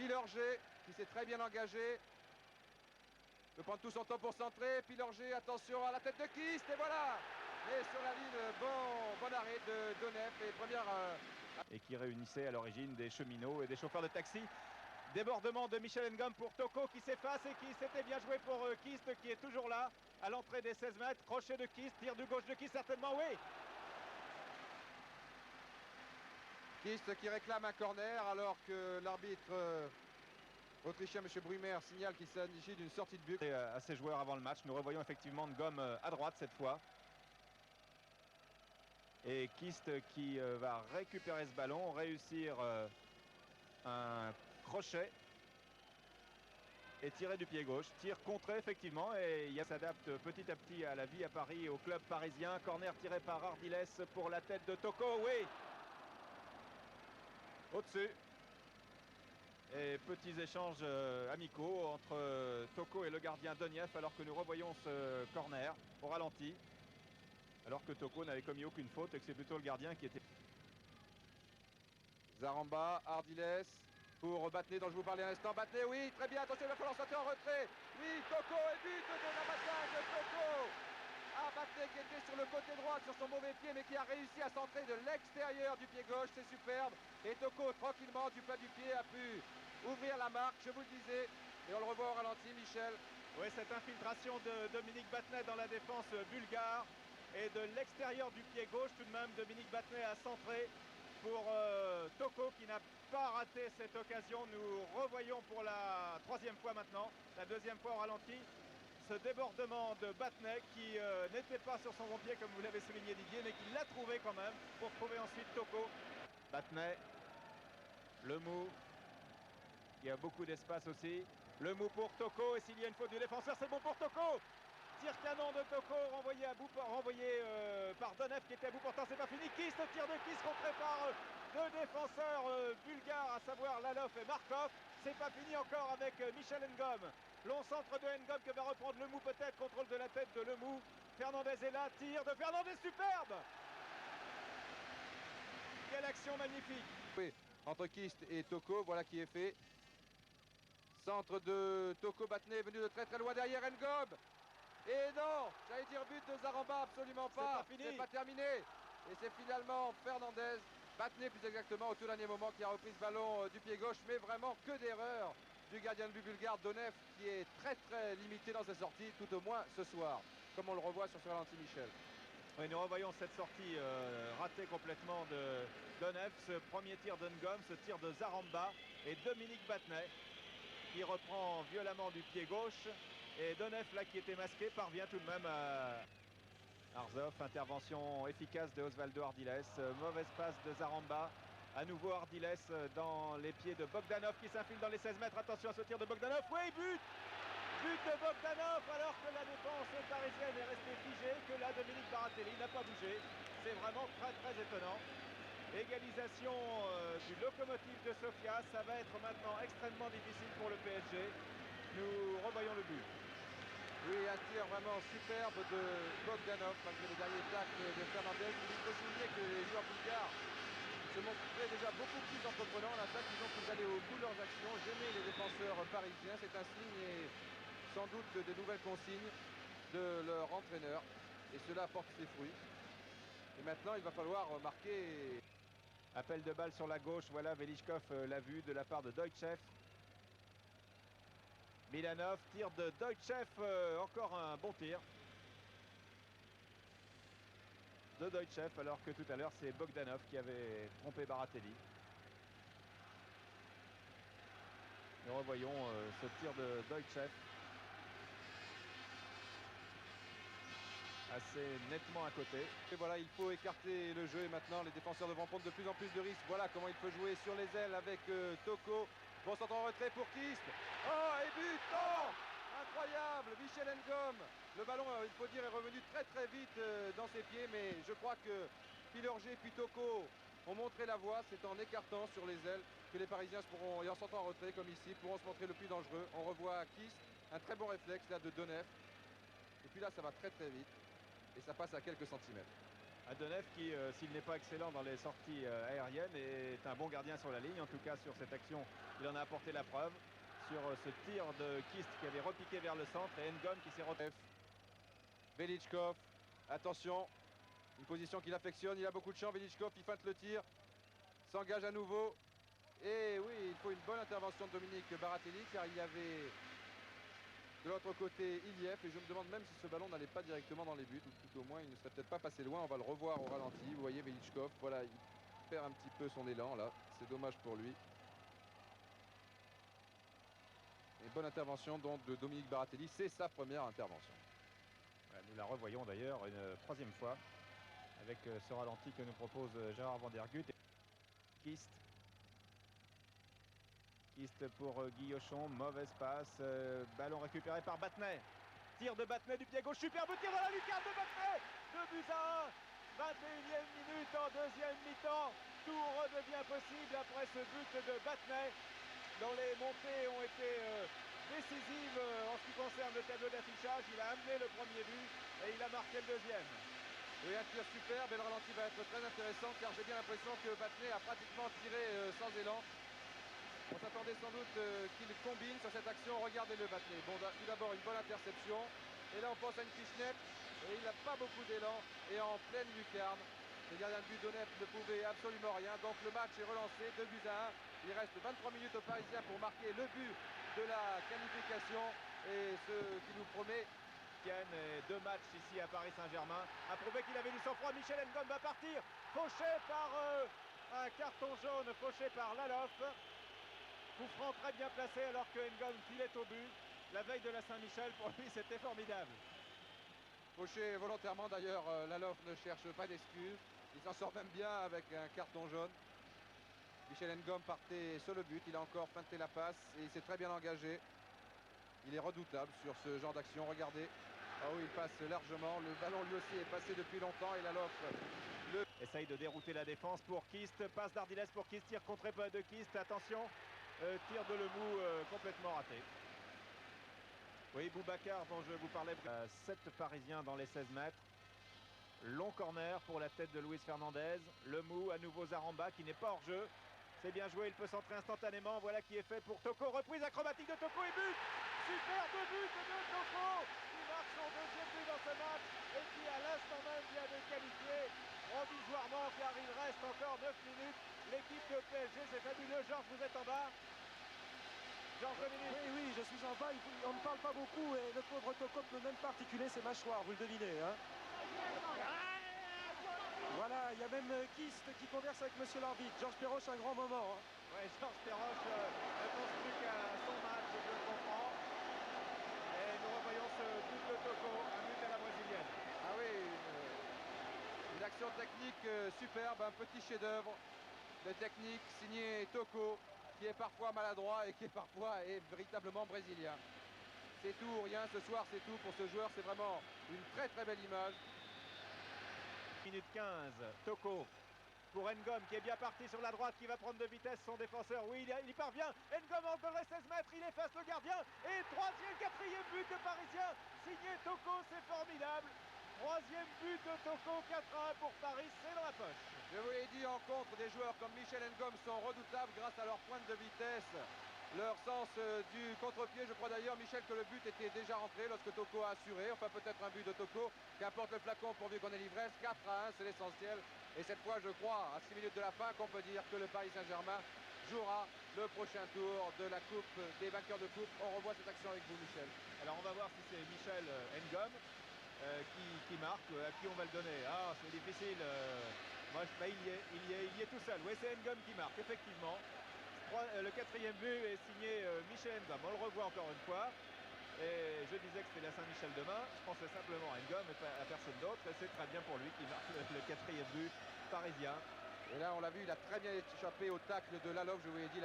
Pilorget qui s'est très bien engagé. Il peut prendre tout son temps pour centrer. Pilorget, attention à la tête de Kist, et voilà. Et sur la ligne, bon arrêt de Donef et première... Et qui réunissait à l'origine des cheminots et des chauffeurs de taxi. Débordement de Michel Ngom pour Toko qui s'efface et qui s'était bien joué pour Kist qui est toujours là à l'entrée des 16 mètres. Crochet de Kist, tir du gauche de Kist certainement, oui. Kist qui réclame un corner alors que l'arbitre autrichien, M. Brumer, signale qu'il s'agit d'une sortie de but. À ses joueurs avant le match, nous revoyons effectivement Ngom à droite cette fois. Et Kist qui va récupérer ce ballon, réussir un crochet et tirer du pied gauche. Tir contré effectivement et il s'adapte petit à petit à la vie à Paris et au club parisien. Corner tiré par Ardiles pour la tête de Toko, oui. Au-dessus. Et petits échanges amicaux entre Toko et le gardien Doniev alors que nous revoyons ce corner au ralenti. Alors que Toko n'avait commis aucune faute et que c'est plutôt le gardien qui était... Zaramba, Ardiles pour Battenet dont je vous parlais à l'instant. Battenet, oui, très bien, attention, il va falloir sortir en retrait. Oui, Toko et but de Namassage de Toko. Ah, Battenet qui était sur le côté droit, sur son mauvais pied, mais qui a réussi à centrer de l'extérieur du pied gauche, c'est superbe. Et Toko, tranquillement, du plat du pied, a pu ouvrir la marque, je vous le disais. Et on le revoit au ralenti, Michel. Oui, cette infiltration de Dominique Battenet dans la défense bulgare. Et de l'extérieur du pied gauche, tout de même, Dominique Battenet a centré pour Toko qui n'a pas raté cette occasion. Nous revoyons pour la troisième fois maintenant, la deuxième fois au ralenti, ce débordement de Battenet qui n'était pas sur son bon pied comme vous l'avez souligné Didier, mais qui l'a trouvé quand même pour trouver ensuite Toko. Battenet, le mou, il y a beaucoup d'espace aussi. Le mou pour Toko et s'il y a une faute du défenseur, c'est bon pour Toko. Tir canon de Toko renvoyé par Donef qui était à bout, pourtant c'est pas fini. Kist, tir de Kist contré par deux défenseurs bulgares, à savoir Lalov et Markov. C'est pas fini encore avec Michel Ngom. Long centre de Ngom que va reprendre Lemou peut-être, contrôle de la tête de Lemou. Fernandez est là, tir de Fernandez, superbe. Quelle action magnifique. Oui, entre Kist et Toko, voilà qui est fait. Centre de Toko, Battenet venu de très très loin derrière Ngom. Et non, j'allais dire but de Zaramba, absolument pas. C'est pas terminé. Et c'est finalement Fernandez, Battenet plus exactement, au tout dernier moment, qui a repris ce ballon du pied gauche. Mais vraiment que d'erreur du gardien de but bulgare, Donef, qui est très très limité dans ses sorties, tout au moins ce soir, comme on le revoit sur ce ralenti, Michel. Oui, nous revoyons cette sortie ratée complètement de Donef, ce premier tir de Ngom, ce tir de Zaramba et Dominique Battenet qui reprend violemment du pied gauche. Et Donef, là, qui était masqué, parvient tout de même à Arzov. Intervention efficace de Osvaldo Ardiles. Mauvaise passe de Zaramba. À nouveau Ardiles dans les pieds de Bogdanov qui s'infile dans les 16 mètres. Attention à ce tir de Bogdanov. Oui, but! But de Bogdanov alors que la défense parisienne est restée figée, que là, Dominique Baratelli n'a pas bougé. C'est vraiment très, très étonnant. Égalisation du Lokomotiv de Sofia. Ça va être maintenant extrêmement difficile pour le PSG. Nous revoyons le but. Oui, un tir vraiment superbe de Bogdanov malgré les derniers tacles de Fernandez. Il faut souligner que les joueurs bulgares se montraient déjà beaucoup plus entreprenants à l'attaque. Disons qu'ils allaient au bout de leurs actions, gêner les défenseurs parisiens. C'est un signe et sans doute des nouvelles consignes de leur entraîneur. Et cela porte ses fruits. Et maintenant, il va falloir marquer. Appel de balle sur la gauche. Voilà, Velichkov l'a vu de la part de Deutschev. Milanov, tir de Deutschev, encore un bon tir de Deutschev, alors que tout à l'heure c'est Bogdanov qui avait trompé Baratelli. Nous revoyons ce tir de Deutschev assez nettement à côté. Et voilà, il faut écarter le jeu et maintenant les défenseurs devront prendre de plus en plus de risques. Voilà comment il peut jouer sur les ailes avec Toko. Bon centre en retrait pour Kist. Oh, et but! Oh, incroyable! Michel Ngom. Le ballon, il faut dire, est revenu très très vite dans ses pieds, mais je crois que Pilorget puis Toko ont montré la voie. C'est en écartant sur les ailes que les Parisiens pourront, et en sortant en retrait comme ici, pourront se montrer le plus dangereux. On revoit Kist, un très bon réflexe là de Donef. Et puis là, ça va très très vite et ça passe à quelques centimètres. Un Denef qui, s'il n'est pas excellent dans les sorties aériennes, est un bon gardien sur la ligne. En tout cas, sur cette action, il en a apporté la preuve. Sur ce tir de Kist qui avait repiqué vers le centre et Ngom qui s'est retrouvé. Velichkov, attention, une position qu'il affectionne, il a beaucoup de champ. Velichkov, il feinte le tir, s'engage à nouveau. Et oui, il faut une bonne intervention de Dominique Baratelli, car il y avait de l'autre côté Iliev, et je me demande même si ce ballon n'allait pas directement dans les buts, ou tout au moins il ne serait peut-être pas passé loin. On va le revoir au ralenti. Vous voyez Velichkov, voilà, il perd un petit peu son élan là, c'est dommage pour lui. Et bonne intervention donc de Dominique Baratelli, c'est sa première intervention. Nous la revoyons d'ailleurs une troisième fois avec ce ralenti que nous propose Gérard Van der Gut. Kist pour Guillochon, mauvaise passe, ballon récupéré par Battenet. Tir de Battenet du pied gauche, superbe tir dans la lucarne de Battenet. 2-1, 21e minute en deuxième mi-temps. Tout redevient possible après ce but de Battenet, dont les montées ont été décisives en ce qui concerne le tableau d'affichage. Il a amené le premier but et il a marqué le deuxième. Oui, un tir superbe et le ralenti va être très intéressant, car j'ai bien l'impression que Battenet a pratiquement tiré sans élan. On s'attendait sans doute qu'il combine sur cette action. Regardez-le Battenet. Bon, tout d'abord une bonne interception. Et là on pense à une pichenette. Et il n'a pas beaucoup d'élan. Et en pleine lucarne. Le gardien de but d'Onef ne pouvait absolument rien. Donc le match est relancé. 2-1. Il reste 23 minutes aux Parisiens pour marquer le but de la qualification. Et ce qui nous promet... Deux matchs ici à Paris Saint-Germain a prouvé qu'il avait du sang-froid. Michel Ngom va partir. Fauché par un carton jaune. Fauché par Lalof. Coup franc très bien placé alors que Ngom filait au but. La veille de la Saint-Michel, pour lui, c'était formidable. Fauché volontairement d'ailleurs, Lalof ne cherche pas d'excuses. Il s'en sort même bien avec un carton jaune. Michel Ngom partait sur le but. Il a encore feinté la passe et il s'est très bien engagé. Il est redoutable sur ce genre d'action. Regardez. Ah oui, il passe largement. Le ballon lui aussi est passé depuis longtemps et Lalof essaye de dérouter la défense pour Kist. Passe d'Ardiles pour Kist. Tir contré de Kist. Attention. Tir de Lemou complètement raté. Oui, Boubacar dont je vous parlais. 7 Parisiens dans les 16 mètres. Long corner pour la tête de Luis Fernandez. Lemou, à nouveau Zaramba qui n'est pas hors jeu. C'est bien joué, il peut centrer instantanément. Voilà qui est fait pour Toko. Reprise acrobatique de Toko et but. Superbe but de Toko. Il marque son deuxième but dans ce match et qui à l'instant même vient de qualifier provisoirement, car il reste encore 9 minutes. L'équipe de PSG, c'est fabuleux. Georges, vous êtes en bas. Georges Dominique. Oui, je suis en bas. On ne parle pas beaucoup et le pauvre Toko ne peut même pas articuler ses mâchoires, vous le devinez. Hein. Voilà, il y a même Kist qui converse avec monsieur l'arbitre. Georges Perroche, un grand moment. Hein. Oui, Georges Perroche ne pense plus qu'à son match, je le comprends. Et nous revoyons ce but de Toko, un but à la brésilienne. Ah oui, une action technique superbe, un petit chef-d'œuvre de technique signé Toko, qui est parfois maladroit et qui est parfois véritablement brésilien. C'est tout ou rien ce soir, c'est tout pour ce joueur. C'est vraiment une très très belle image. Minute 15, Toko pour Ngom qui est bien parti sur la droite, qui va prendre de vitesse son défenseur. Oui, il y parvient. Ngom en dans les 16 mètres, il efface le gardien. Et quatrième but de Parisien, signé Toko, c'est formidable. Troisième but de Toko, 4-1 pour Paris, c'est dans la poche. Je vous l'ai dit, en contre, des joueurs comme Michel Ngom sont redoutables grâce à leur pointe de vitesse. Leur sens du contre-pied, je crois d'ailleurs, Michel, que le but était déjà rentré lorsque Toko a assuré. Enfin, peut-être un but de Toko, qu'importe le flacon pourvu qu'on ait l'ivresse. 4-1, c'est l'essentiel. Et cette fois, je crois, à 6 minutes de la fin, qu'on peut dire que le Paris Saint-Germain jouera le prochain tour de la Coupe des vainqueurs de Coupe. On revoit cette action avec vous, Michel. Alors, on va voir si c'est Michel Ngom qui marque. À qui on va le donner? Ah, c'est difficile. Moi, il y est tout seul. Oui, c'est Ngom qui marque, effectivement. Le quatrième but est signé Michel Ngom. On le revoit encore une fois. Et je disais que c'était la Saint-Michel demain. Je pensais simplement à Ngom et à personne d'autre. Et c'est très bien pour lui qui marque le quatrième but parisien. Et là, on l'a vu, il a très bien échappé au tacle de Lalof. Je vous l'ai dit.